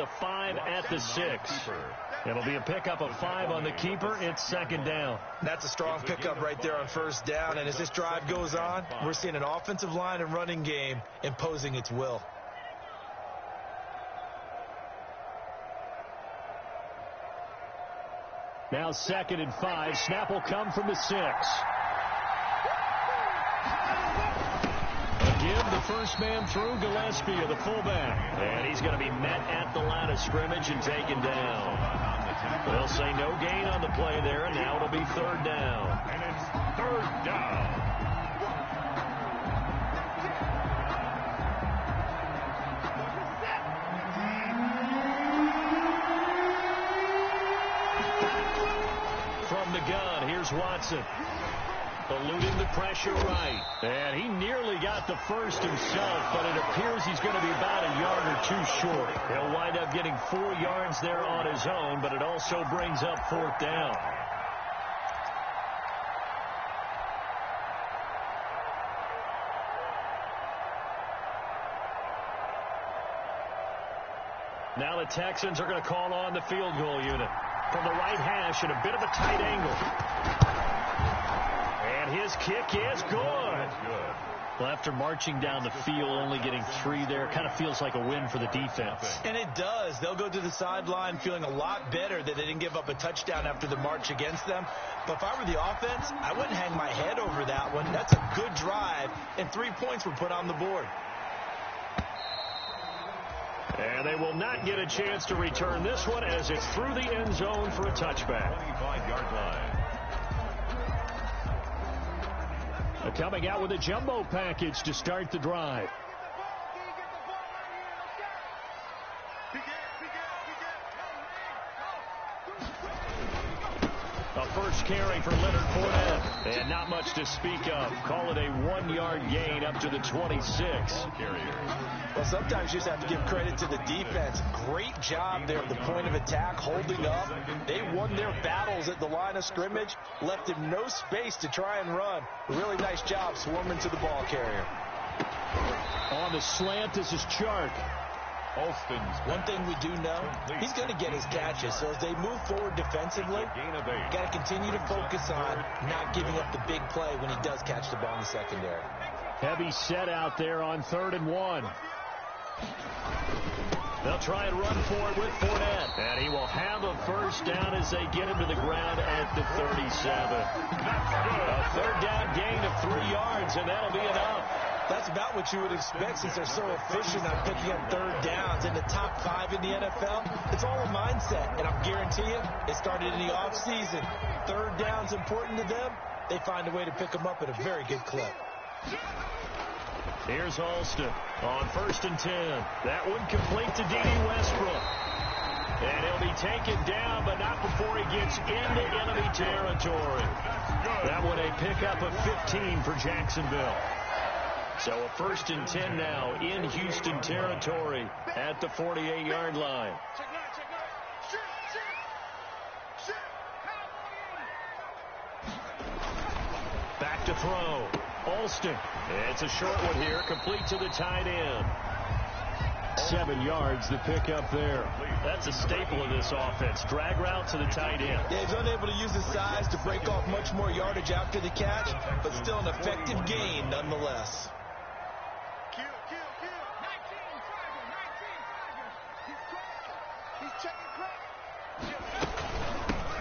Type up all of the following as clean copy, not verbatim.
the 5 at the 6. It'll be a pickup of 5 on the keeper. It's second down. That's a strong pickup right there on first down. And as this drive goes on, we're seeing an offensive line and running game imposing its will. Now 2nd and 5. Snap will come from the 6. Give the first man through, Gillespie, the fullback. And he's going to be met at the line of scrimmage and taken down. They'll say no gain on the play there, and now it'll be 3rd down. And it's 3rd down. From the gun, here's Watson. Eluding the pressure right. And he nearly got the first himself, but it appears he's going to be about a yard or 2 short. He'll wind up getting 4 yards there on his own, but it also brings up 4th down. Now the Texans are going to call on the field goal unit. From the right hash at a bit of a tight angle. And his kick is good. Well, after marching down the field, only getting 3 there, kind of feels like a win for the defense. And it does. They'll go to the sideline feeling a lot better that they didn't give up a touchdown after the march against them. But if I were the offense, I wouldn't hang my head over that one. That's a good drive, and 3 points were put on the board. And they will not get a chance to return this one as it's through the end zone for a touchback. 25-yard line. Coming out with a jumbo package to start the drive. A first carry for Leonard Fournette. And not much to speak of. Call it a 1-yard gain up to the 26. Well, sometimes you just have to give credit to the defense. Great job there at the point of attack, holding up. They won their battles at the line of scrimmage, left him no space to try and run. Really nice job swarming to the ball carrier. On the slant, this is Chark. One thing we do know, he's going to get his catches. So as they move forward defensively, got to continue to focus on not giving up the big play when he does catch the ball in the secondary. Heavy set out there on 3rd and 1. They'll try and run for it with Fournette. And he will have a first down as they get him to the ground at the 37. A 3rd down gain of 3 yards, and that'll be enough. That's about what you would expect since they're so efficient on picking up 3rd downs. In the top 5 in the NFL, it's all a mindset. And I'm guaranteeing it started in the offseason. 3rd down's important to them. They find a way to pick them up at a very good clip. Here's Alston on 1st and 10. That one complete to D.D. Westbrook. And he'll be taken down, but not before he gets into enemy territory. That one a pickup of 15 for Jacksonville. So a 1st and 10 now in Houston territory at the 48-yard line. Back to throw. Alston. It's a short one here, complete to the tight end. 7 yards, the pickup there. That's a staple of this offense. Drag route to the tight end. Yeah, he's unable to use his size to break off much more yardage after the catch, but still an effective gain nonetheless.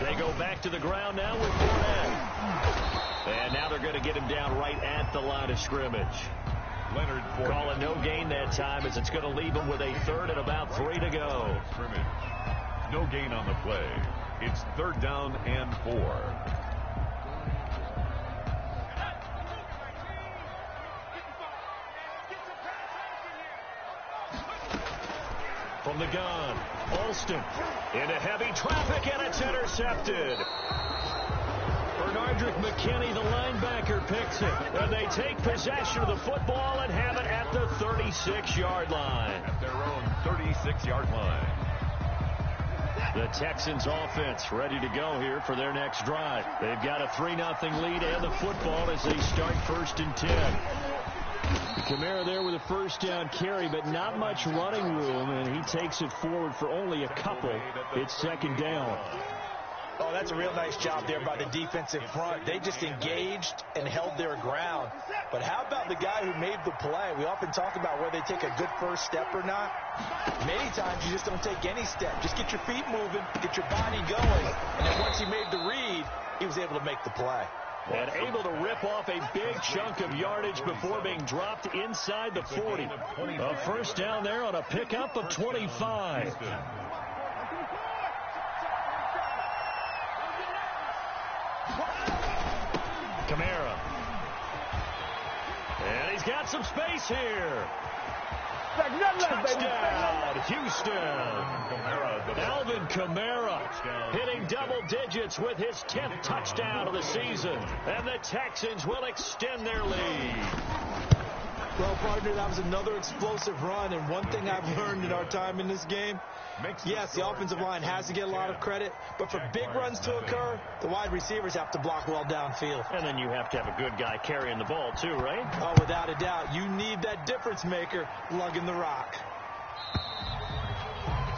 They go back to the ground now with Fournette. And now they're going to get him down right at the line of scrimmage. Leonard Fournette. Call it no gain that time as it's going to leave him with a 3rd and about 3 to go. No gain on the play. It's 3rd down and 4. From the gun, Alston into heavy traffic, and it's intercepted. Bernardrick McKinney, the linebacker, picks it. And they take possession of the football and have it at the 36-yard line. At their own 36-yard line. The Texans offense ready to go here for their next drive. They've got a 3-0 lead and the football as they start 1st and 10. Kamara there with a first down carry, but not much running room, and he takes it forward for only a couple. It's second down. Oh, that's a real nice job there by the defensive front. They just engaged and held their ground. But how about the guy who made the play? We often talk about whether they take a good first step or not. Many times you just don't take any step. Just get your feet moving, get your body going. And then once he made the read, he was able to make the play. And able to rip off a big chunk of yardage before being dropped inside the 40. A first down there on a pickup of 25. Kamara. And he's got some space here. Touchdown, Houston. Alvin Kamara hitting double digits with his 10th touchdown of the season. And the Texans will extend their lead. Well, partner, that was another explosive run. And one thing I've learned in our time in this game, yes, the offensive line has to get a lot of credit, but for big runs to occur, the wide receivers have to block well downfield. And then you have to have a good guy carrying the ball too, right? Oh, without a doubt. You need that difference maker lugging the rock.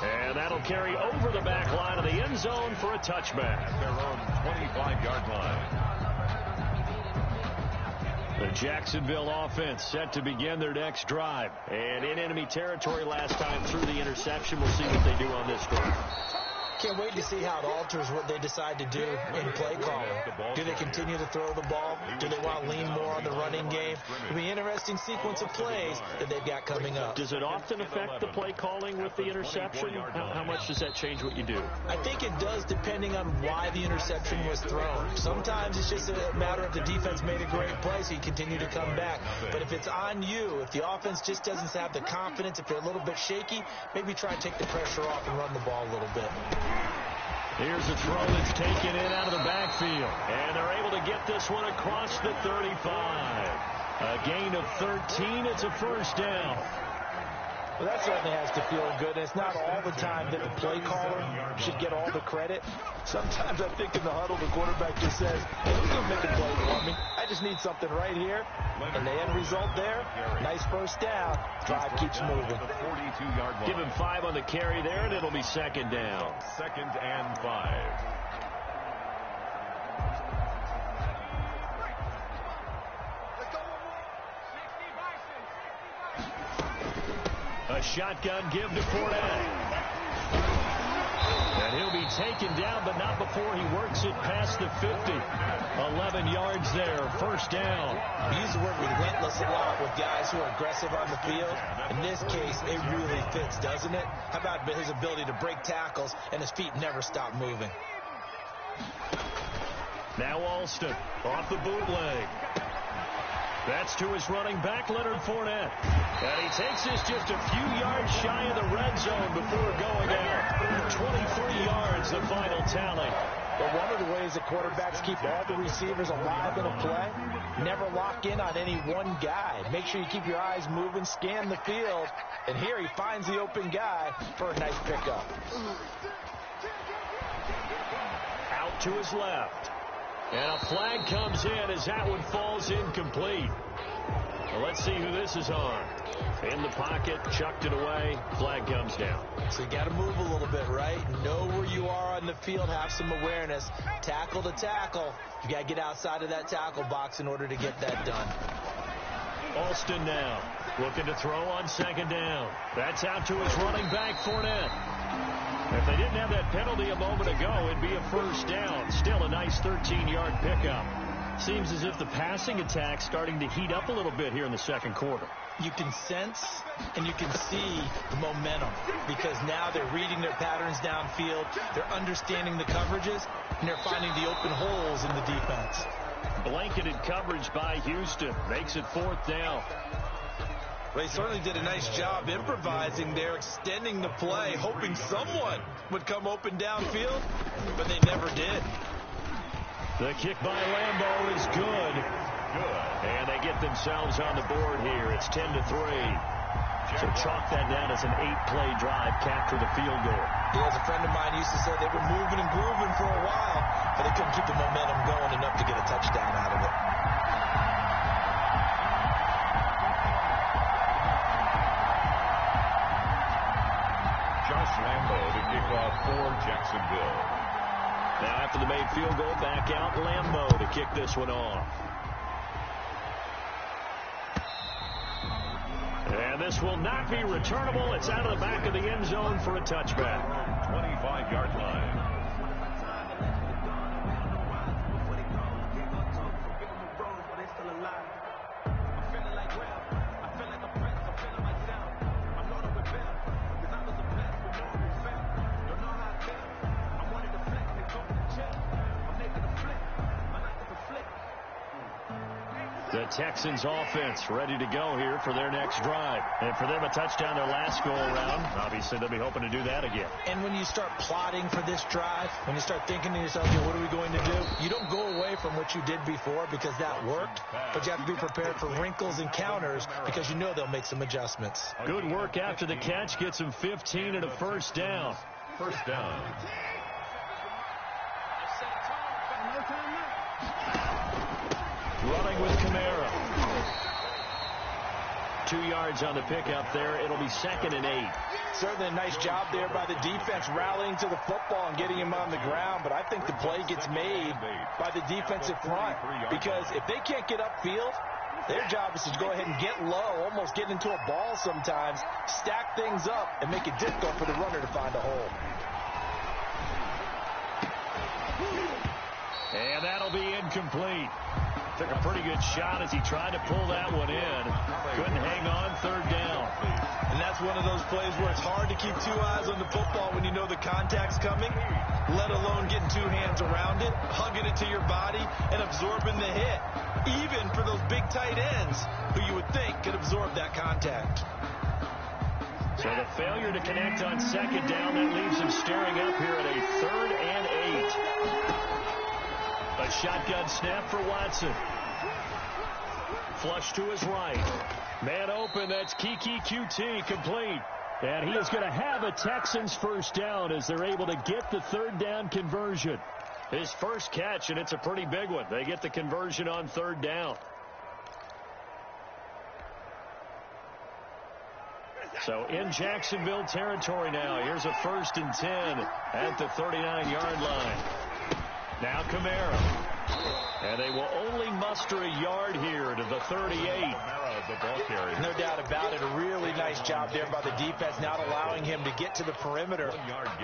And that'll carry over the back line of the end zone for a touchback. At their own 25-yard line. The Jacksonville offense set to begin their next drive. And in enemy territory last time through the interception. We'll see what they do on this drive. Can't wait to see how it alters what they decide to do in play calling. Do they continue to throw the ball? Do they want to lean more on the running game? It'll be an interesting sequence of plays that they've got coming up. Does it often affect the play calling with the interception? How much does that change what you do? I think it does, depending on why the interception was thrown. Sometimes it's just a matter of the defense made a great play, so you continue to come back. But if it's on you, if the offense just doesn't have the confidence, if they're a little bit shaky, maybe try and take the pressure off and run the ball a little bit. Here's a throw that's taken in out of the backfield. And they're able to get this one across the 35. A gain of 13. It's a first down. Well, that certainly has to feel good. It's not all the time that the play caller should get all the credit. Sometimes I think in the huddle, the quarterback just says, hey, who's going to make a play for me? I just need something right here. And the end result there, nice first down. Drive keeps moving. Give him 5 on the carry there, and it'll be second down. Second and 5. A shotgun give to Fournette. And he'll be taken down, but not before he works it past the 50. 11 yards there, first down. We use the word relentless a lot with guys who are aggressive on the field. In this case, it really fits, doesn't it? How about his ability to break tackles and his feet never stop moving? Now Alston off the bootleg. That's to his running back, Leonard Fournette. And he takes this just a few yards shy of the red zone before going out. 23 yards, the final tally. But one of the ways that quarterbacks keep all the receivers alive in a play, never lock in on any one guy. Make sure you keep your eyes moving, scan the field. And here he finds the open guy for a nice pickup. Out to his left. And a flag comes in as that one falls incomplete. Well, let's see who this is on. In the pocket, chucked it away, flag comes down. So you got to move a little bit, right? Know where you are on the field, have some awareness. Tackle to tackle. You got to get outside of that tackle box in order to get that done. Alston now looking to throw on second down. That's out to his running back, Fournette. If they didn't have that penalty a moment ago, it'd be a first down. Still a nice 13-yard pickup. Seems as if the passing attack's starting to heat up a little bit here in the second quarter. You can sense and you can see the momentum because now they're reading their patterns downfield, they're understanding the coverages, and they're finding the open holes in the defense. Blanketed coverage by Houston makes it fourth down. They certainly did a nice job improvising there, extending the play, hoping someone would come open downfield, but they never did. The kick by Lambeau is good. And they get themselves on the board here. It's 10-3. So chalk that down as an 8-play drive, capture the field goal. Yeah, as a friend of mine used to say, they were moving and grooving for a while, but they couldn't keep the momentum going enough to get a touchdown out of it. to kick off for Jacksonville. Now after the made field goal, back out Lambo to kick this one off. And this will not be returnable. It's out of the back of the end zone for a touchback. 25-yard line. The Texans offense ready to go here for their next drive. And for them, a touchdown their last go-around. Obviously, they'll be hoping to do that again. And when you start plotting for this drive, when you start thinking to yourself, okay, what are we going to do? You don't go away from what you did before because that worked, but you have to be prepared for wrinkles and counters because you know they'll make some adjustments. Good work after the catch. Gets him 15 and a first down. First down. Running with Kamara. 2 yards on the pickup there. It'll be 2nd and 8. Certainly a nice job there by the defense rallying to the football and getting him on the ground, but I think the play gets made by the defensive front because if they can't get upfield, their job is to go ahead and get low, almost get into a ball sometimes, stack things up, and make it difficult for the runner to find a hole. And that'll be incomplete. Took a pretty good shot as he tried to pull that one in. Couldn't hang on, 3rd down. And that's one of those plays where it's hard to keep 2 eyes on the football when you know the contact's coming, let alone getting 2 hands around it, hugging it to your body, and absorbing the hit, even for those big tight ends who you would think could absorb that contact. So the failure to connect on 2nd down, that leaves him staring up here at a 3rd and 8. A shotgun snap for Watson. Flush to his right. Man open, that's Kiki QT, complete. And he is going to have a Texans first down as they're able to get the 3rd down conversion. His first catch, and it's a pretty big one. They get the conversion on 3rd down. So in Jacksonville territory now. Here's a 1st and 10 at the 39-yard line. Now Kamara. And they will only muster a yard here to the 38. No doubt about it. A really nice job there by the defense, not allowing him to get to the perimeter.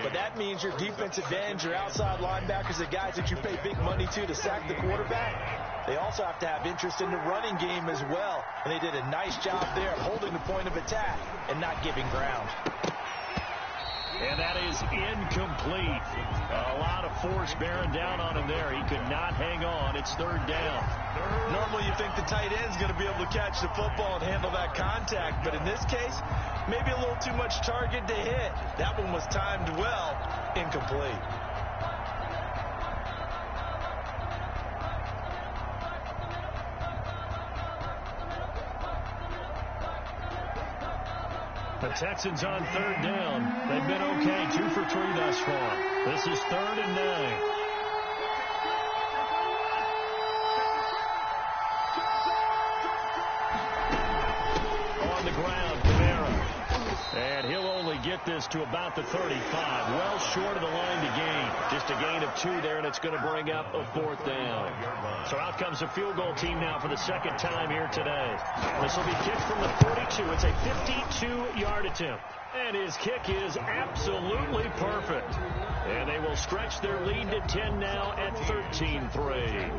But that means your defensive ends, your outside linebackers, the guys that you pay big money to sack the quarterback, they also have to have interest in the running game as well. And they did a nice job there holding the point of attack and not giving ground. And that is incomplete. A lot of force bearing down on him there. He could not hang on. It's 3rd down. Normally you think the tight end's going to be able to catch the football and handle that contact. But in this case, maybe a little too much target to hit. That one was timed well. Incomplete. The Texans on 3rd down. They've been okay. 2 for 3 thus far. This is 3rd and 9. On the ground, Kamara. And he'll only get this to about the 35. Well short of the line to gain. Just a gain of 2 there, and it's going to bring up a 4th down. So out comes the field goal team now for the 2nd time here today. This will be kicked from the 42. It's a 52-yard attempt. And his kick is absolutely perfect. And they will stretch their lead to 10 now at 13-3.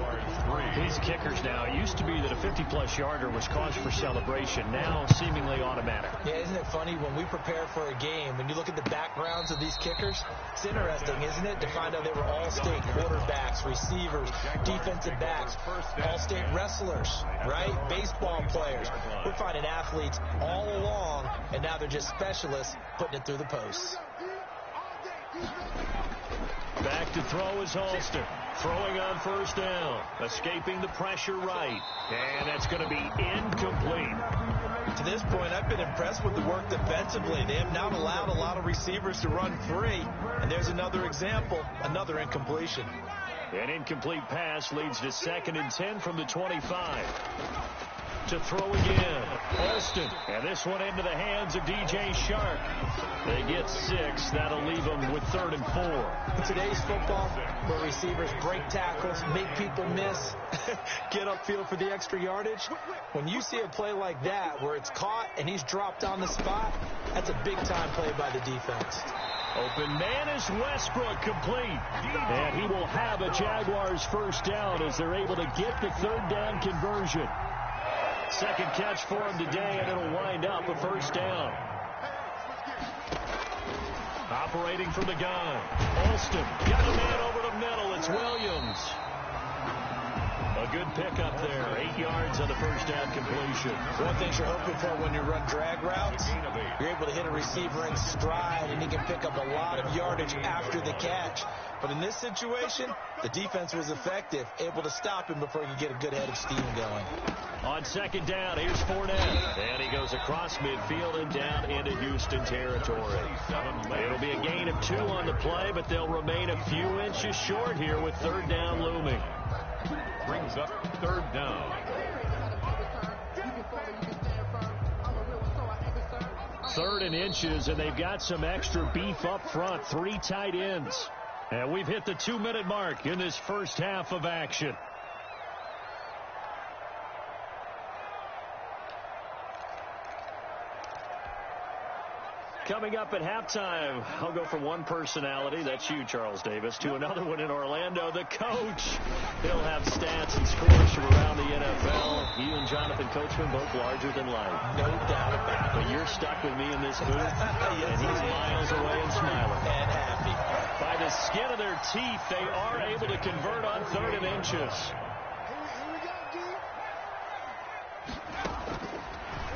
These kickers now, it used to be that a 50-plus yarder was cause for celebration. Now seemingly automatic. Yeah, isn't it funny when we prepare for a game, when you look at the backgrounds of these kickers, it's interesting, isn't it, to find out they were all-state quarterbacks, receivers, defensive backs, all-state wrestlers, right? Baseball players. We're finding athletes all along, and now they're just specialists putting it through the posts. Back to throw is Halston. Throwing on 1st down. Escaping the pressure right. And that's going to be incomplete. To this point, I've been impressed with the work defensively. They have not allowed a lot of receivers to run free. And there's another example, another incompletion. An incomplete pass leads to 2nd and 10 from the 25. To throw again. Alston. And this one into the hands of DJ Shark. They get 6. That'll leave them with 3rd and 4. In today's football, where receivers break tackles, make people miss, get upfield for the extra yardage, when you see a play like that where it's caught and he's dropped on the spot, that's a big-time play by the defense. Open man is Westbrook, complete. And he will have a Jaguars first down as they're able to get the 3rd down conversion. Second catch for him today, and it'll wind up a first down. Operating from the gun. Alston got a man over the middle. It's Williams. A good pickup there. 8 yards on the first down completion. One thing you're hoping for when you run drag routes, you're able to hit a receiver in stride, and he can pick up a lot of yardage after the catch. But in this situation, the defense was effective, able to stop him before he could get a good head of steam going. On second down, here's Fournette. And he goes across midfield and down into Houston territory. It'll be a gain of 2 on the play, but they'll remain a few inches short here with 3rd down looming. Brings up 3rd down. 3rd and inches, and they've got some extra beef up front. 3 tight ends. And we've hit the 2-minute mark in this first half of action. Coming up at halftime, I'll go from one personality, that's you, Charles Davis, to another one in Orlando, the coach. He'll have stats and scores from around the NFL. You and Jonathan Coachman both larger than life. No doubt about it. But you're stuck with me in this booth, and he's miles away and smiling. And happy. By the skin of their teeth, they are able to convert on 3rd and inches.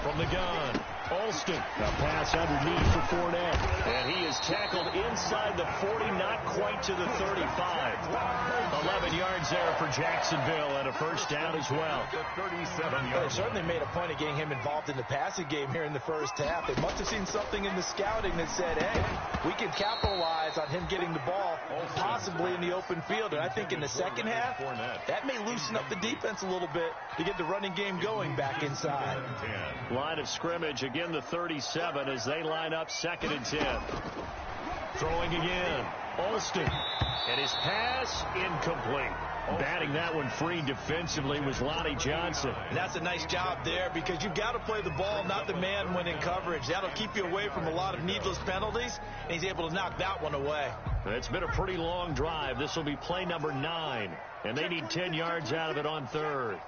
From the gun, Alston. A pass underneath for Fournette. And he is tackled inside the 40, not quite to the 35. 11 yards there for Jacksonville, and a first down as well. They certainly made a point of getting him involved in the passing game here in the first half. They must have seen something in the scouting that said, hey, we can capitalize on him getting the ball possibly in the open field. And I think in the second half, that may loosen up the defense a little bit to get the running game going back inside. Line of scrimmage, again the 37 as they line up 2nd and 10. Throwing again, Alston. And his pass incomplete. Batting that one free defensively was Lonnie Johnson. And that's a nice job there because you've got to play the ball, not the man when in coverage. That'll keep you away from a lot of needless penalties, and he's able to knock that one away. It's been a pretty long drive. This will be play number 9, and they need 10 yards out of it on 3rd.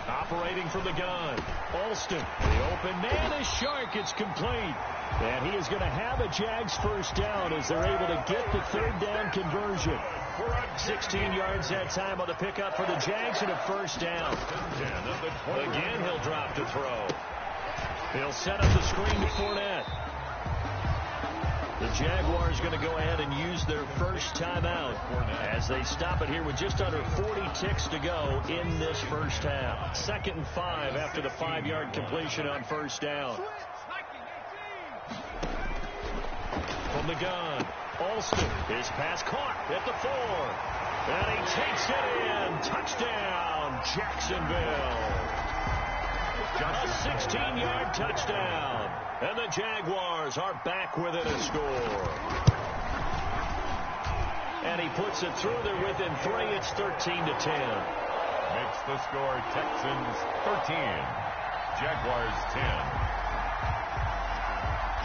Operating from the gun, Alston. The open man is Shark. It's complete. And he is going to have a Jags first down as they're able to get the 3rd down conversion. 16 yards that time on the pickup for the Jags and a first down. Again, he'll drop to throw. He'll set up the screen to Fournette. The Jaguars going to go ahead and use their first timeout as they stop it here with just under 40 ticks to go in this first half. 2nd and 5 after the 5-yard completion on first down. From the gun, Alston. His pass caught at the 4. And he takes it in. Touchdown, Jacksonville. A 16-yard touchdown. And the Jaguars are back within a score. And he puts it through. They're within 3. It's 13-10. Makes the score Texans 13. Jaguars 10.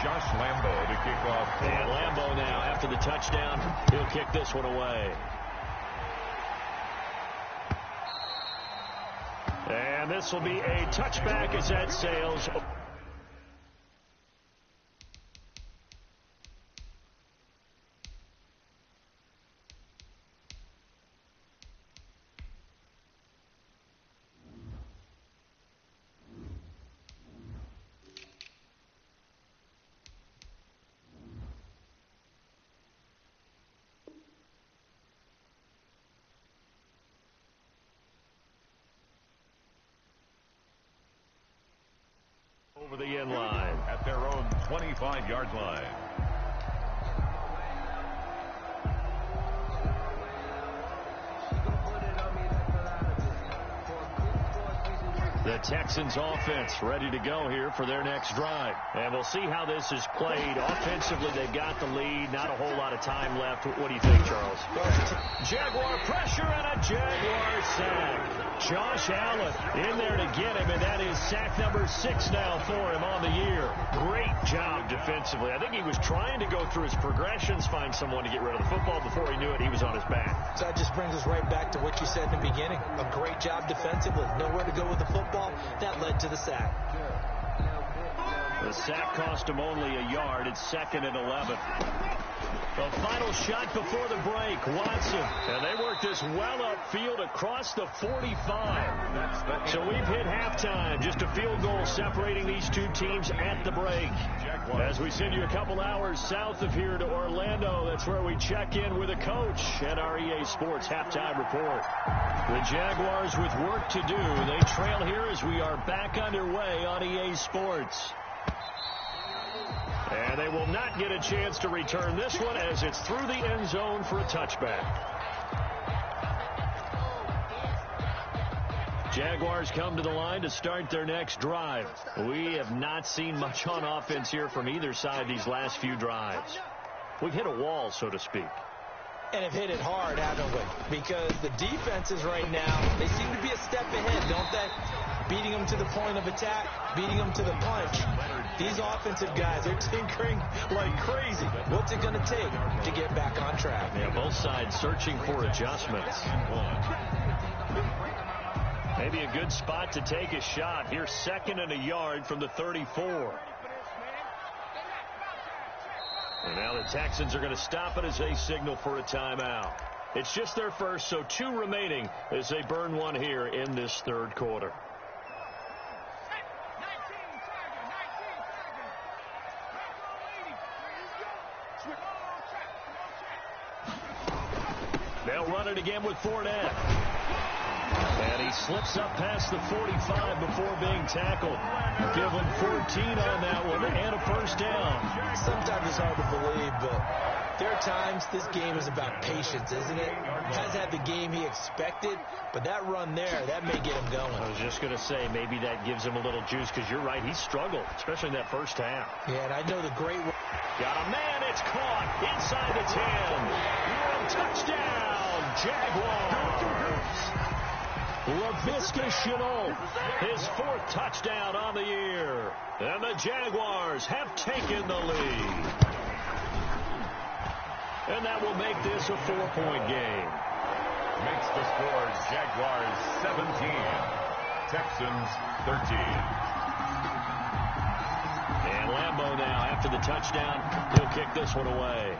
Josh Lambo to kick off. And Lambo now, after the touchdown, he'll kick this one away. And this will be a touchback as that sails. Over the end line at their own 25-yard line. The Texans offense ready to go here for their next drive. And we'll see how this is played. Offensively, they've got the lead. Not a whole lot of time left. What do you think, Charles? Jaguar pressure and a Jaguar sack. Josh Allen in there to get him, and that is sack number 6 now for him on the year. Great job defensively. I think he was trying to go through his progressions, find someone to get rid of the football. Before he knew it, he was on his back. So that just brings us right back to what you said in the beginning. A great job defensively. Nowhere to go with the football. That led to the sack. The sack cost him only a yard. It's 2nd and 11. The final shot before the break. Watson. And they work this well upfield across the 45. So we've hit halftime. Just a field goal separating these two teams at the break. As we send you a couple hours south of here to Orlando, that's where we check in with a coach at our EA Sports Halftime Report. The Jaguars with work to do. They trail here as we are back underway on EA Sports. And they will not get a chance to return this one as it's through the end zone for a touchback. Jaguars come to the line to start their next drive. We have not seen much on offense here from either side these last few drives. We've hit a wall, so to speak. And have hit it hard, haven't we? Because the defenses right now, they seem to be a step ahead, don't they? Beating them to the point of attack, beating them to the punch. These offensive guys, they're tinkering like crazy. What's it going to take to get back on track? Yeah, both sides searching for adjustments. Maybe a good spot to take a shot. Here's 2nd and a yard from the 34. And now the Texans are going to stop it as they signal for a timeout. It's just their first, so 2 remaining as they burn one here in this third quarter. They'll run it again with Fournette. And he slips up past the 45 before being tackled. Give him 14 on that one and a first down. Sometimes it's hard to believe, but there are times this game is about patience, isn't it? He has had the game he expected, but that run there, that may get him going. I was just going to say, maybe that gives him a little juice, because you're right, he struggled, especially in that first half. Yeah, and I know the great... Got a man, it's caught inside the 10. Touchdown, Jaguars. Laviska Shenault, his 4th touchdown on the year. And the Jaguars have taken the lead. And that will make this a 4-point game. Makes the score Jaguars 17, Texans 13. And Lambeau now, after the touchdown, he'll kick this one away.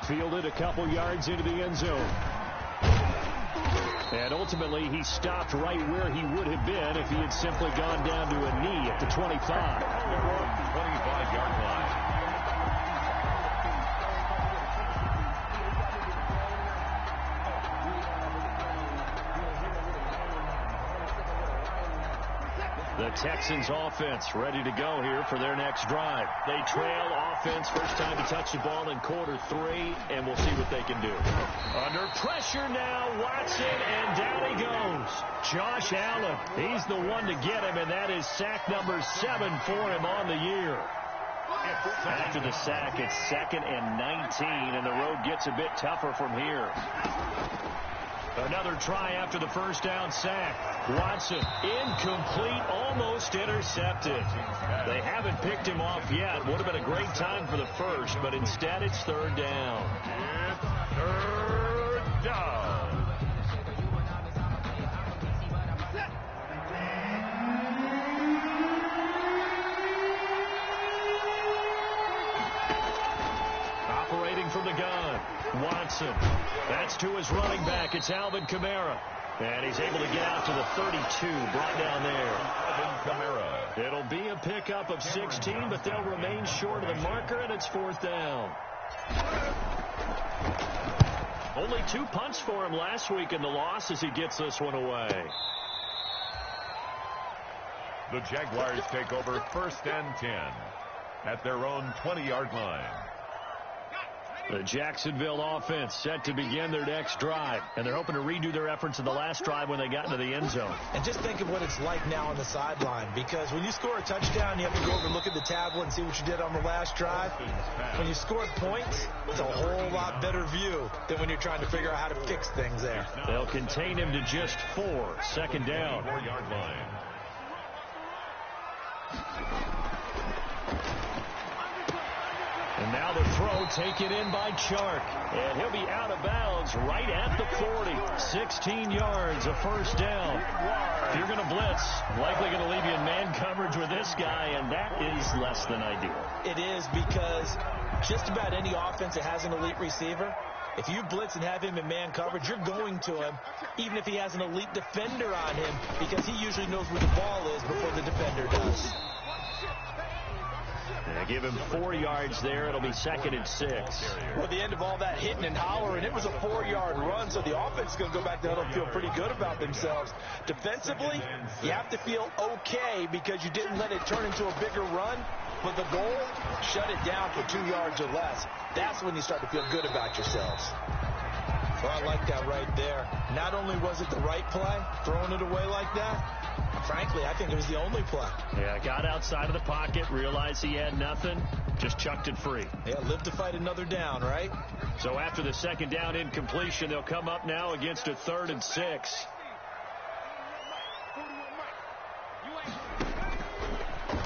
Fielded a couple yards into the end zone. And ultimately, he stopped right where he would have been if he had simply gone down to a knee at the 25. 25-yard line. The Texans offense ready to go here for their next drive. They trail offense, first time to touch the ball in quarter 3, and we'll see what they can do. Under pressure now, Watson, and down he goes. Josh Allen, he's the one to get him, and that is sack number 7 for him on the year. After the sack, it's 2nd and 19, and the road gets a bit tougher from here. Another try after the first down sack. Watson, incomplete, almost intercepted. They haven't picked him off yet. Would have been a great time for the first, but instead it's 3rd down. It's 3rd down. Operating from the gun, Watson. That's to his running back. It's Alvin Kamara. And he's able to get out to the 32, brought down there. Alvin Kamara. It'll be a pickup of 16, but they'll remain short of the marker, and it's 4th down. Only 2 punts for him last week in the loss as he gets this one away. The Jaguars take over 1st and 10 at their own 20-yard line. The Jacksonville offense set to begin their next drive, and they're hoping to redo their efforts in the last drive when they got into the end zone. And just think of what it's like now on the sideline, because when you score a touchdown, you have to go over and look at the tablet and see what you did on the last drive. When you score points, it's a whole lot better view than when you're trying to figure out how to fix things there. They'll contain him to just 4. Second down. 4-yard line. And now the throw taken in by Chark. And he'll be out of bounds right at the 40. 16 yards, a first down. If you're going to blitz, likely going to leave you in man coverage with this guy, and that is less than ideal. It is, because just about any offense that has an elite receiver, if you blitz and have him in man coverage, you're going to him, even if he has an elite defender on him, because he usually knows where the ball is before the defender does. Yeah, give him 4 yards there. It'll be 2nd and 6. Well, at the end of all that hitting and hollering, it was a 4-yard run, so the offense is going to go back to huddle and feel pretty good about themselves. Defensively, you have to feel okay because you didn't let it turn into a bigger run, but the goal, shut it down for 2 yards or less. That's when you start to feel good about yourselves. Well, I like that right there. Not only was it the right play, throwing it away like that, frankly, I think it was the only play. Yeah, got outside of the pocket, realized he had nothing, just chucked it free. Yeah, live to fight another down, right? So after the second down incompletion, they'll come up now against a 3rd and 6.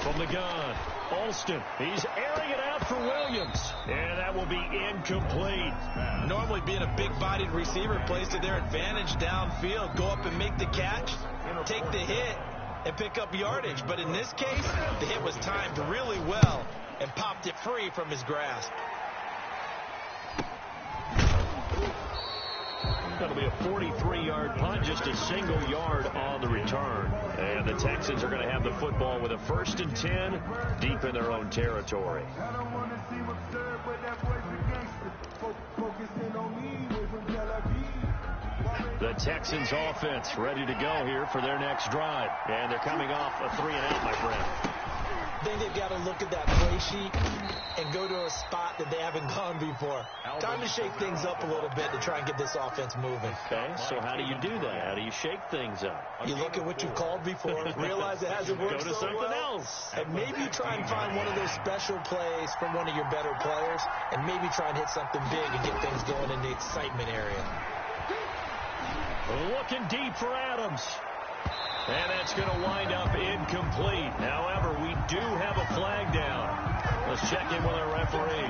From the gun, Alston. He's airing it out for Williams. And that will be incomplete. Normally being a big-bodied receiver plays to their advantage downfield. Go up and make the catch, take the hit, and pick up yardage. But in this case, the hit was timed really well and popped it free from his grasp. That'll be a 43-yard punt, just a single yard on the return. And the Texans are going to have the football with a 1st and 10 deep in their own territory. The Texans offense ready to go here for their next drive. And they're coming off a 3-and-out, my friend. I think they've got to look at that play sheet and go to a spot that they haven't gone before. Time to shake things up a little bit to try and get this offense moving. Okay, so how do you do that? How do you shake things up? You look at what you've called before, realize it hasn't worked Go to so something well, else. and maybe try and find one of those special plays from one of your better players, and maybe try and hit something big and get things going in the excitement area. Looking deep for Adams. And that's going to wind up incomplete. However, we do have a flag down. Let's check in with our referee.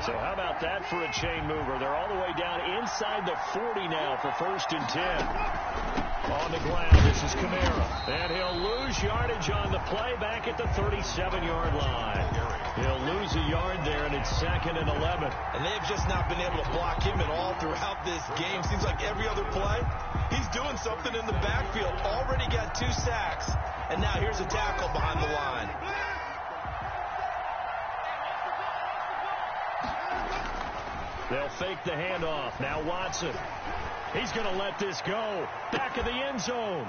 So how about that for a chain mover? They're all the way down inside the 40 now for 1st and 10. On the ground, this is Kamara. And he'll lose yardage on the play back at the 37-yard line. He'll lose a yard there, and it's 2nd and 11. And they've just not been able to block him at all throughout this game. Seems like every other play, he's doing something in the backfield. Already got 2 sacks, and now here's a tackle behind the line. They'll fake the handoff. Now Watson. He's going to let this go. Back of the end zone.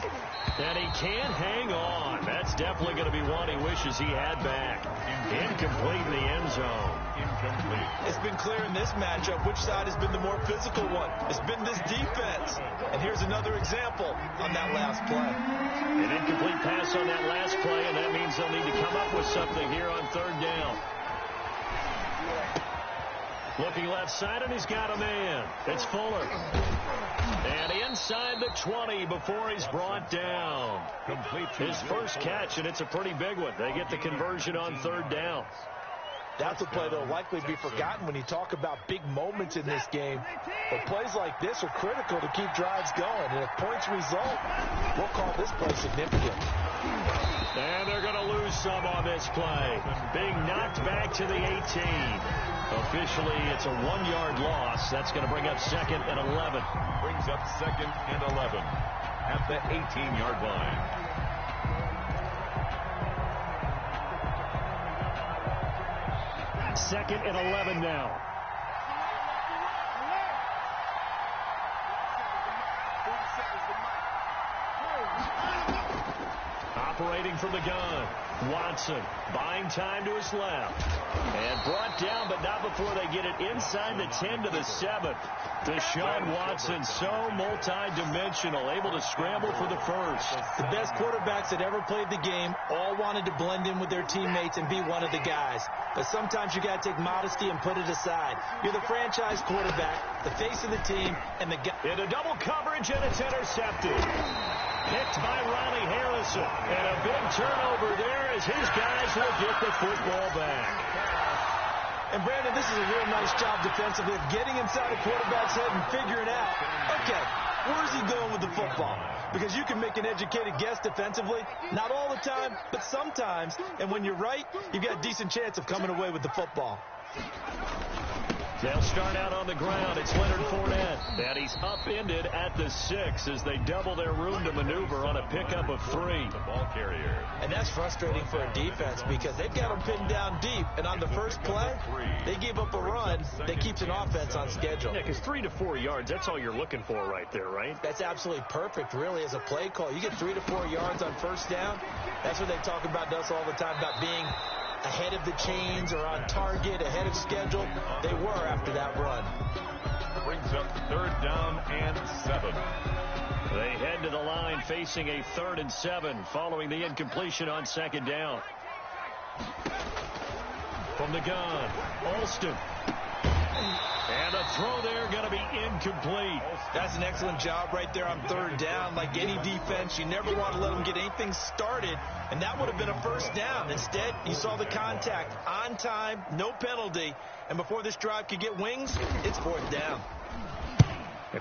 And he can't hang on. That's definitely going to be one he wishes he had back. Incomplete in the end zone. Incomplete. It's been clear in this matchup which side has been the more physical one. It's been this defense. And here's another example on that last play. An incomplete pass on that last play, and that means they'll need to come up with something here on 3rd down. Looking left side, and he's got a man. It's Fuller. And inside the 20 before he's brought down. Complete. His first catch, and it's a pretty big one. They get the conversion on 3rd down. That's a play that will likely be forgotten when you talk about big moments in this game. But plays like this are critical to keep drives going. And if points result, we'll call this play significant. And they're going to lose some on this play. Being knocked back to the 18. Officially, it's a 1-yard loss. That's going to bring up 2nd and 11. Brings up 2nd and 11 at the 18-yard line. Second and 11 now. operating from the gun. Watson buying time to his left. And brought down, but not before they get it inside the 10 to the 7. Deshaun Watson, so multi-dimensional, able to scramble for the first. The best quarterbacks that ever played the game all wanted to blend in with their teammates and be one of the guys. But sometimes you got to take modesty and put it aside. You're the franchise quarterback, the face of the team, and the guy. Into double coverage, and it's intercepted. Picked by Riley Harrison. And a big turnover there as his guys will get the football back. And, Brandon, this is a real nice job defensively of getting inside a quarterback's head and figuring out, okay, where's he going with the football? Because you can make an educated guess defensively, not all the time, but sometimes. And when you're right, you've got a decent chance of coming away with the football. They'll start out on the ground. It's Leonard Fournette. And he's upended at the 6 as they double their room to maneuver on a pickup of 3. The ball carrier. And that's frustrating for a defense because they've got them pinned down deep. And on the first play, they gave up a run that keeps an offense on schedule. Yeah, because 3 to 4 yards, that's all you're looking for right there, right? That's absolutely perfect, really, as a play call. You get 3 to 4 yards on first down. That's what they talk about us all the time, about being ahead of the chains or on target, ahead of schedule. They were after that run. Brings up 3rd down and 7. They head to the line facing a 3rd and 7 following the incompletion on 2nd down. From the gun, Alston. And a throw there going to be incomplete. That's an excellent job right there on 3rd down. Like any defense, you never want to let them get anything started, and that would have been a first down. Instead, you saw the contact on time, no penalty, and before this drive could get wings, it's 4th down.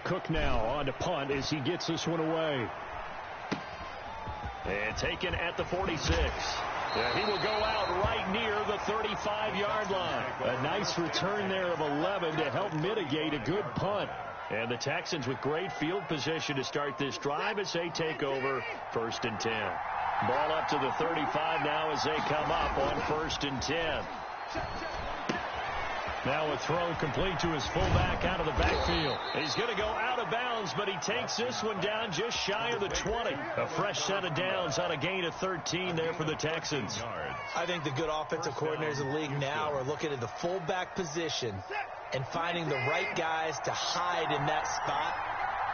Cook now on to punt as he gets this one away. And taken at the 46. He will go out right near the 35-yard line. A nice return there of 11 to help mitigate a good punt. And the Texans with great field position to start this drive as they take over 1st and 10. Ball up to the 35 now as they come up on 1st and 10. Now a throw complete to his fullback out of the backfield. He's going to go out of bounds, but he takes this one down just shy of the 20. A fresh set of downs on a gain of 13 there for the Texans. I think the good offensive coordinators in the league now are looking at the fullback position and finding the right guys to hide in that spot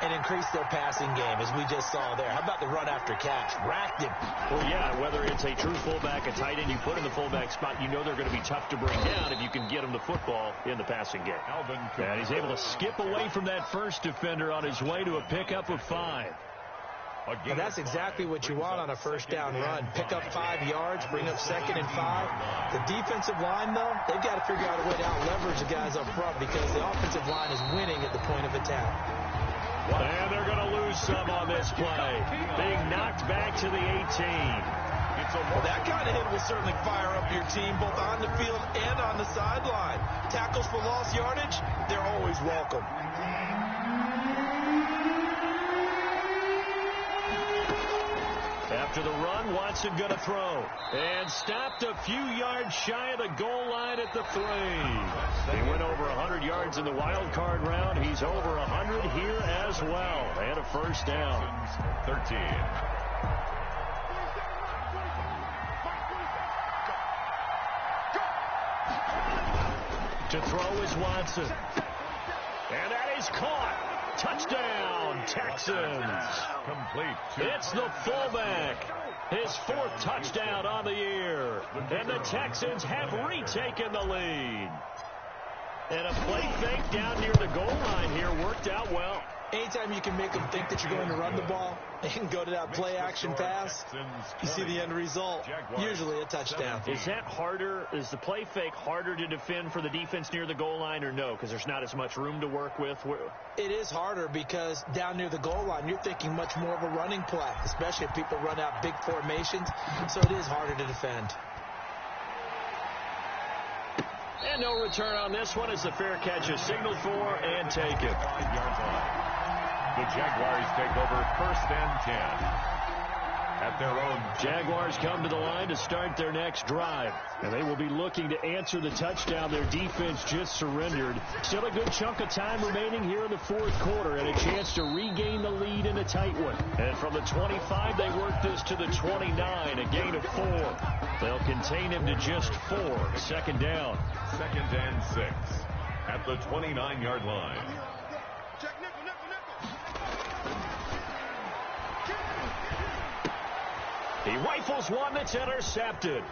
and increase their passing game, as we just saw there. How about the run after catch? Racked him. Well, yeah, whether it's a true fullback, a tight end you put in the fullback spot, you know they're going to be tough to bring down if you can get them the football in the passing game. And he's able to skip away from that first defender on his way to a pickup of 5. And that's exactly what you want on a first down run. Pick up 5 yards, bring up 2nd and 5. The defensive line, though, they've got to figure out a way to out-leverage the guys up front because the offensive line is winning at the point of attack. And they're going to lose some on this play. Being knocked back to the 18. Well, that kind of hit will certainly fire up your team, both on the field and on the sideline. Tackles for lost yardage, they're always welcome. After the run, Watson going to throw. And stopped a few yards shy of the goal line at the 3. He went over 100 yards in the wild card round. He's over 100 here as well. And a first down. 13. To throw is Watson. And that is caught. Touchdown, Texans. Complete. It's the fullback. His 4th touchdown on the year. And the Texans have retaken the lead. And a play fake down near the goal line here worked out well. Anytime you can make them think that you're going to run the ball and go to that play action pass, you see the end result, usually a touchdown. Is that harder? Is the play fake harder to defend for the defense near the goal line or no? Because there's not as much room to work with? It is harder because down near the goal line, you're thinking much more of a running play, especially if people run out big formations. So it is harder to defend. And no return on this one as the fair catch is signaled for and taken. 5 yards on. The Jaguars take over 1st and 10. at their own. Jaguars come to the line to start their next drive. And they will be looking to answer the touchdown their defense just surrendered. Still a good chunk of time remaining here in the fourth quarter and a chance to regain the lead in a tight one. And from the 25, they work this to the 29, a gain of 4. They'll contain him to just 4. Second down. 2nd and 6 at the 29-yard line. He rifles one that's intercepted.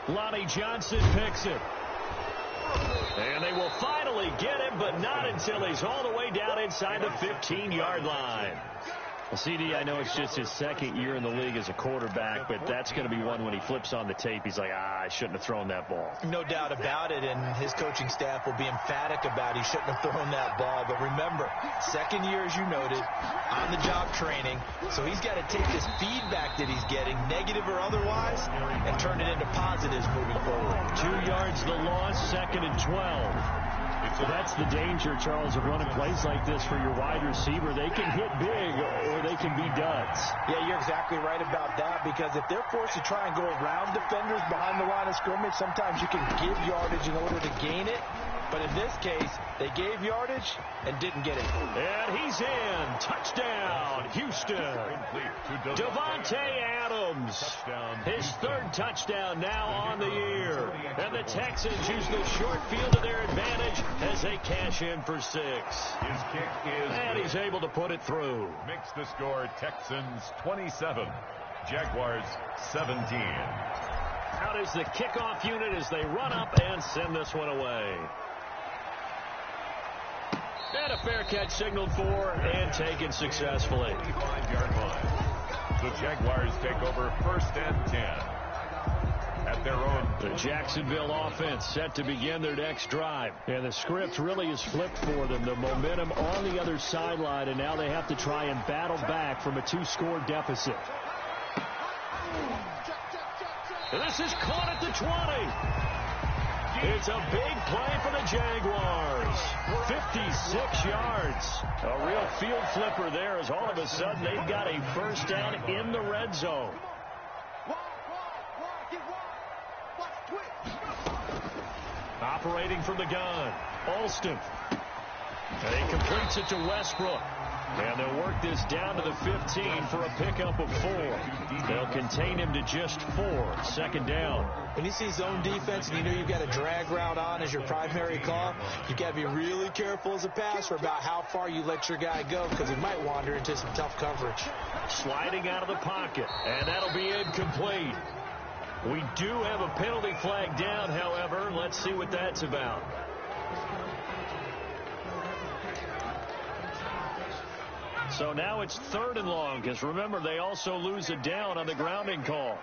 Lonnie Johnson picks it. And they will finally get him, but not until he's all the way down inside the 15-yard line. Well, CD, I know it's just his second year in the league as a quarterback, but that's going to be one when he flips on the tape. He's like, I shouldn't have thrown that ball. No doubt about it, and his coaching staff will be emphatic about he shouldn't have thrown that ball. But remember, second year, as you noted, on-the-job training, so he's got to take this feedback that he's getting, negative or otherwise, and turn it into positives moving forward. 2 yards the loss, 2nd and 12. So that's the danger, Charles, of running plays like this for your wide receiver. They can hit big or they can be duds. Yeah, you're exactly right about that, because if they're forced to try and go around defenders behind the line of scrimmage, sometimes you can give yardage in order to gain it. But in this case, they gave yardage and didn't get it. And he's in. Touchdown, Houston. Devontae Adams. His 3rd touchdown now on the year. And the Texans use the short field to their advantage as they cash in for 6. His kick is and he's able to put it through. Makes the score Texans 27, Jaguars 17. Out is the kickoff unit as they run up and send this one away. And a fair catch signaled for and taken successfully. 25-yard line. The Jaguars take over 1st and 10 at their own. The Jacksonville offense set to begin their next drive. And the script really is flipped for them. The momentum on the other sideline, and now they have to try and battle back from a 2-score deficit. And this is caught at the 20. It's a big play for the Jaguars. 56 yards. A real field flipper there, as all of a sudden they've got a first down in the red zone. Operating from the gun, Alston. And he completes it to Westbrook. And they'll work this down to the 15 for a pickup of 4. They'll contain him to just 4. 2nd down. When you see zone defense and you know you've got a drag route on as your primary call, you've got to be really careful as a passer about how far you let your guy go, because he might wander into some tough coverage. Sliding out of the pocket, and that'll be incomplete. We do have a penalty flag down, however. Let's see what that's about. So now it's 3rd and long, because remember, they also lose a down on the grounding call.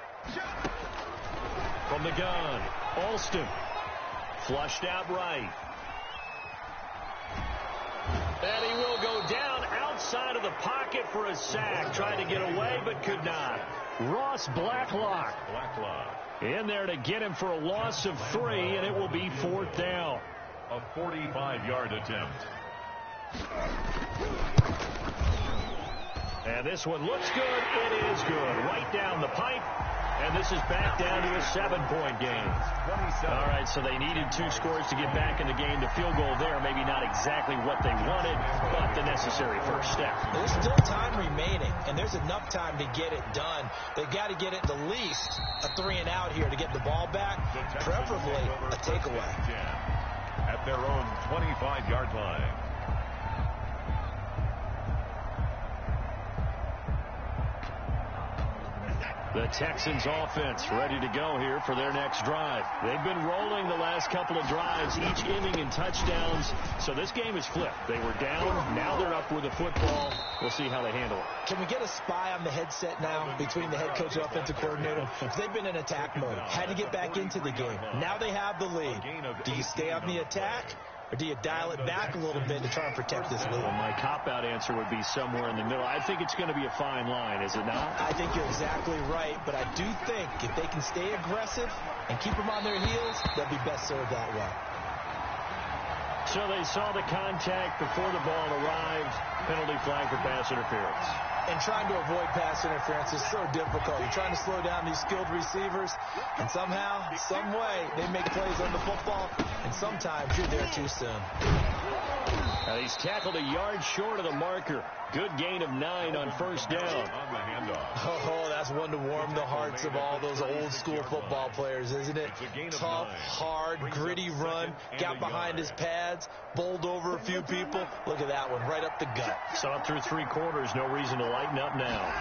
From the gun, Alston. Flushed out right. And he will go down outside of the pocket for a sack. Tried to get away, but could not. Ross Blacklock in there to get him for a loss of 3, and it will be 4th down. A 45-yard attempt. And this one looks good. It is good. Right down the pipe. And this is back down to a 7-point game. All right, so they needed 2 scores to get back in the game. The field goal there, maybe not exactly what they wanted, but the necessary first step. There's still time remaining, and there's enough time to get it done. They've got to get it the least a 3-and-out here to get the ball back, preferably a takeaway. At their own 25-yard line. The Texans offense ready to go here for their next drive. They've been rolling the last couple of drives, each ending in touchdowns. So this game is flipped. They were down. Now they're up with the football. We'll see how they handle it. Can we get a spy on the headset now between the head coach and offensive coordinator? They've been in attack mode. Had to get back into the game. Now they have the lead. Do you stay on the attack? Or do you dial it back a little bit to try and protect this lead? Well, my cop-out answer would be somewhere in the middle. I think it's going to be a fine line, is it not? I think you're exactly right, but I do think if they can stay aggressive and keep them on their heels, they'll be best served that way. So they saw the contact before the ball arrived. Penalty flag for pass interference. And trying to avoid pass interference is so difficult. You're trying to slow down these skilled receivers, and somehow, some way, they make plays on the football, and sometimes you're there too soon. He's tackled a yard short of the marker. Good gain of 9 on first down. On the handoff. Oh, that's one to warm the hearts of all those old-school football players, isn't it? Tough, hard, gritty run, got behind his pads, bowled over a few people. Look at that one, right up the gut. Saw it through 3 quarters, no reason to lighten up now.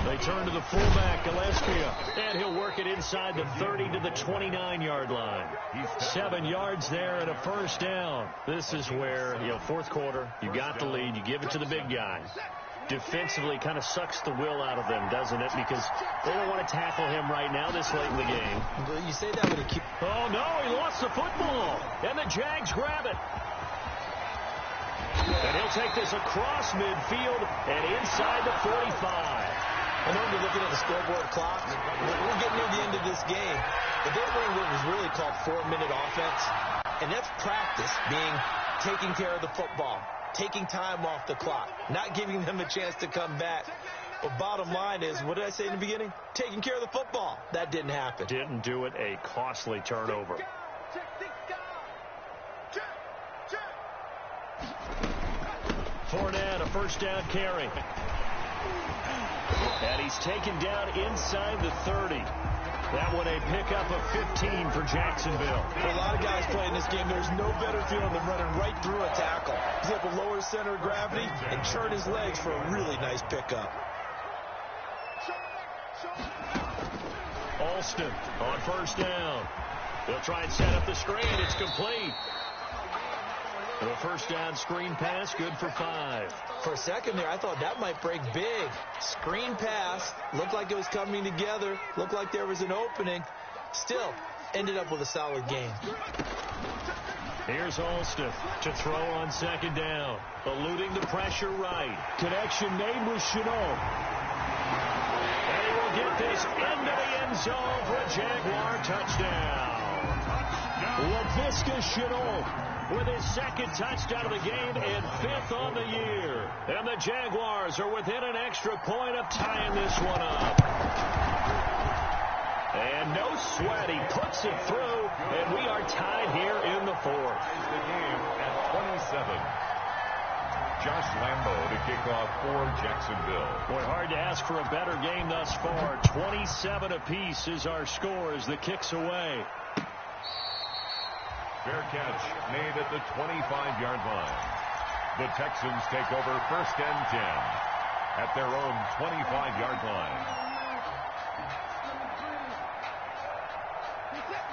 They turn to the fullback, Gillespie, and he'll work it inside the 30 to the 29-yard line. 7 yards there and a first down. This is where, fourth quarter, you got the lead, you give it to the big guy. Defensively kind of sucks the will out of them, doesn't it? Because they don't want to tackle him right now this late in the game. But you say that when he keeps... Oh, no, he lost the football. And the Jags grab it. And he'll take this across midfield and inside the 45. I know you're looking at the scoreboard clock. We're getting near the end of this game. But they're running what was really called 4-minute offense. And that's practice being taking care of the football, taking time off the clock, not giving them a chance to come back. But bottom line is, what did I say in the beginning? Taking care of the football. That didn't happen. Didn't do it. A costly turnover. Fournette, a first down carry. And he's taken down inside the 30. That one a pickup of 15 for Jacksonville. For a lot of guys playing this game, there's no better feeling than running right through a tackle. He's able to lower his center of gravity and churn his legs for a really nice pickup. Alston on first down. They'll try and set up the screen. It's complete. The first down screen pass, good for 5. For a second there, I thought that might break big. Screen pass, looked like it was coming together, looked like there was an opening. Still, ended up with a solid game. Here's Alston to throw on second down. Eluding the pressure right. Connection made with Chenault. And he will get this into the end zone for a Jaguar touchdown. LaVisca Chenault with his second touchdown of the game and 5th on the year. And the Jaguars are within an extra point of tying this one up. And no sweat, he puts it through, and we are tied here in the 4th. The game at 27. Josh Lambo to kick off for Jacksonville. Boy, hard to ask for a better game thus far. 27 apiece is our score as the kick's away. Fair catch made at the 25-yard line. The Texans take over first and 10 at their own 25-yard line.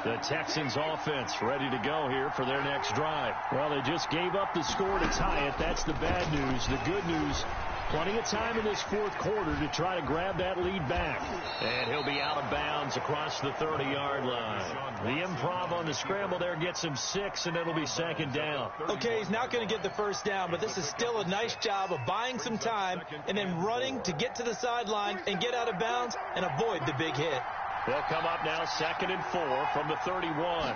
The Texans offense ready to go here for their next drive. Well, they just gave up the score to tie it. That's the bad news. The good news, plenty of time in this fourth quarter to try to grab that lead back. And he'll be out of bounds across the 30-yard line. The improv on the scramble there gets him 6, and it'll be second down. Okay, he's not going to get the first down, but this is still a nice job of buying some time and then running to get to the sideline and get out of bounds and avoid the big hit. They'll come up now 2nd and 4 from the 31.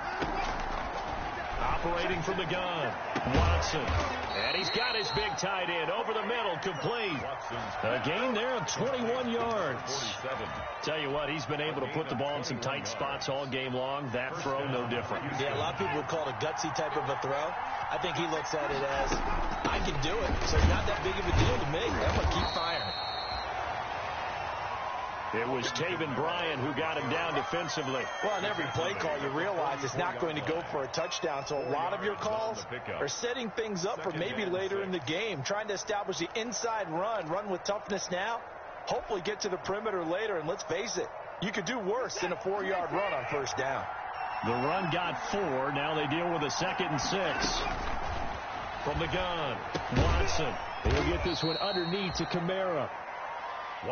Operating from the gun, Watson. And he's got his big tight end over the middle, complete. A gain there of 21 yards. Tell you what, he's been able to put the ball in some tight spots all game long. That throw, no different. Yeah, a lot of people would call it a gutsy type of a throw. I think he looks at it as, I can do it, so it's not that big of a deal to me. I'm going to keep firing. It was Taven Bryan who got him down defensively. Well, on every play call, you realize it's not going to go for a touchdown. So a lot of your calls are setting things up for maybe later in the game, trying to establish the inside run with toughness now, hopefully get to the perimeter later. And let's face it, you could do worse than a 4-yard run on first down. The run got 4. Now they deal with a 2nd and 6. From the gun, Watson. He'll get this one underneath to Kamara.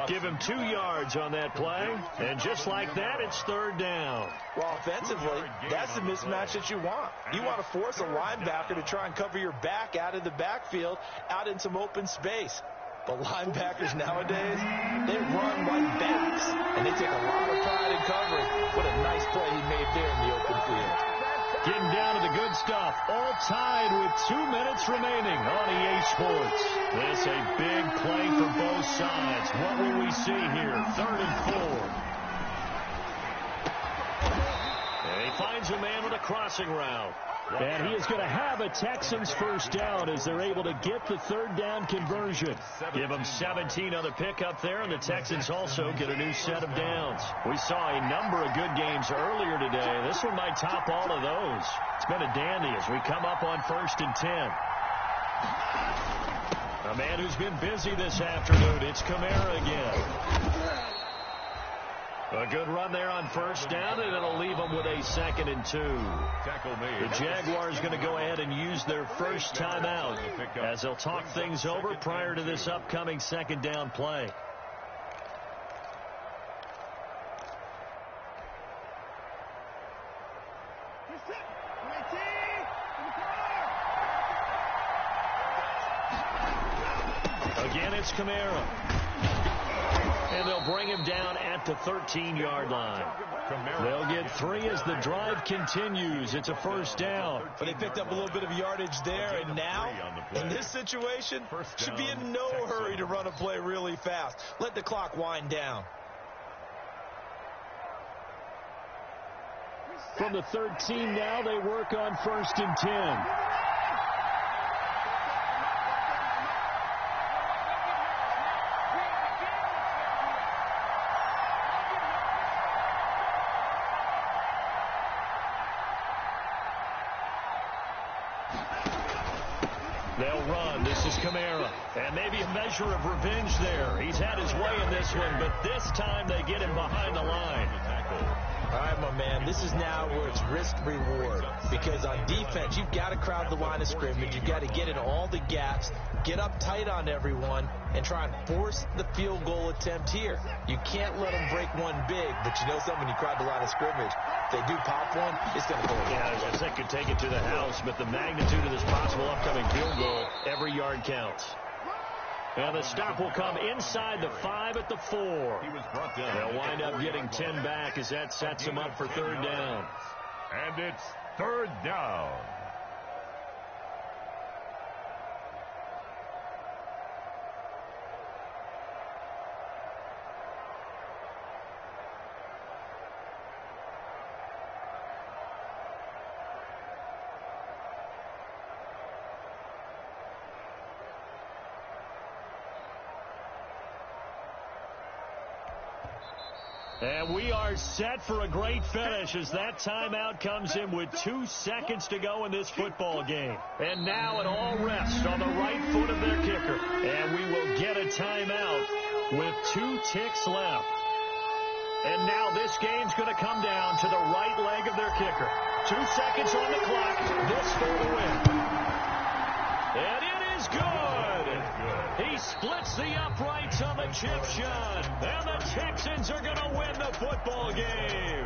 Give him 2 yards on that play, and just like that, it's third down. Well, offensively, that's the mismatch that you want. You want to force a linebacker to try and cover your back out of the backfield, out in some open space. But linebackers nowadays, they run like backs, and they take a lot of pride in covering. What a nice play he made there in the open field. Getting down to the good stuff. All tied with 2 minutes remaining on EA Sports. This a big play for both sides. What will we see here? 3rd and 4. And he finds a man with a crossing route. And he is going to have a Texans first down as they're able to get the 3rd down conversion. Give them 17 on the pickup there, and the Texans also get a new set of downs. We saw a number of good games earlier today. This one might top all of those. It's been a dandy as we come up on 1st and 10. A man who's been busy this afternoon. It's Kamara again. A good run there on 1st down, and it'll leave them with a 2nd and 2. The Jaguars going to go ahead and use their first timeout as they'll talk things over prior to this upcoming 2nd down play. Again, it's Kamara. And they'll bring him down at the 13-yard line. They'll get 3 as the drive continues. It's a 1st down. But they picked up a little bit of yardage there, and now, in this situation, should be in no hurry to run a play really fast. Let the clock wind down. From the 13 now, they work on 1st and 10. They'll run. This is Kamara. And maybe a measure of revenge there. He's had his way in this one, but this time they get him behind the line. All right, my man, this is now where it's risk-reward. Because on defense, you've got to crowd the line of scrimmage. You've got to get in all the gaps, get up tight on everyone, and try and force the field goal attempt here. You can't let them break one big, but you know something, when you crowd the line of scrimmage, if they do pop one, it's going to go in. Yeah, I think could take it to the house, but the magnitude of this possible upcoming field goal, every yard counts. And the stop will come inside the 5 at the 4. They'll wind up getting 10 back as that sets them up for 3rd down. And it's 3rd down. And we are set for a great finish as that timeout comes in with 2 seconds to go in this football game. And now it all rests on the right foot of their kicker. And we will get a timeout with 2 ticks left. And now this game's going to come down to the right leg of their kicker. 2 seconds on the clock. This for the win. And it is good. He splits the uprights on the chip shot. And the Texans are going to win the football game.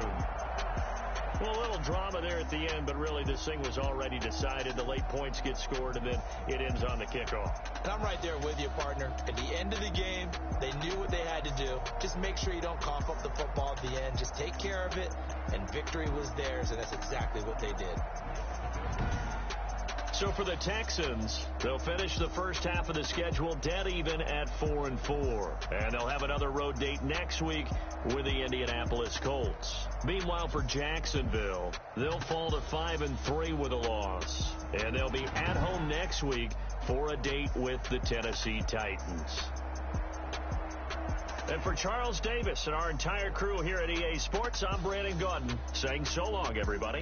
Well, a little drama there at the end, but really this thing was already decided. The late points get scored, and then it ends on the kickoff. And I'm right there with you, partner. At the end of the game, they knew what they had to do. Just make sure you don't cough up the football at the end. Just take care of it, and victory was theirs, and that's exactly what they did. So for the Texans, they'll finish the first half of the schedule dead even at 4-4. And they'll have another road date next week with the Indianapolis Colts. Meanwhile, for Jacksonville, they'll fall to 5-3 with a loss. And they'll be at home next week for a date with the Tennessee Titans. And for Charles Davis and our entire crew here at EA Sports, I'm Brandon Gaudin saying so long, everybody.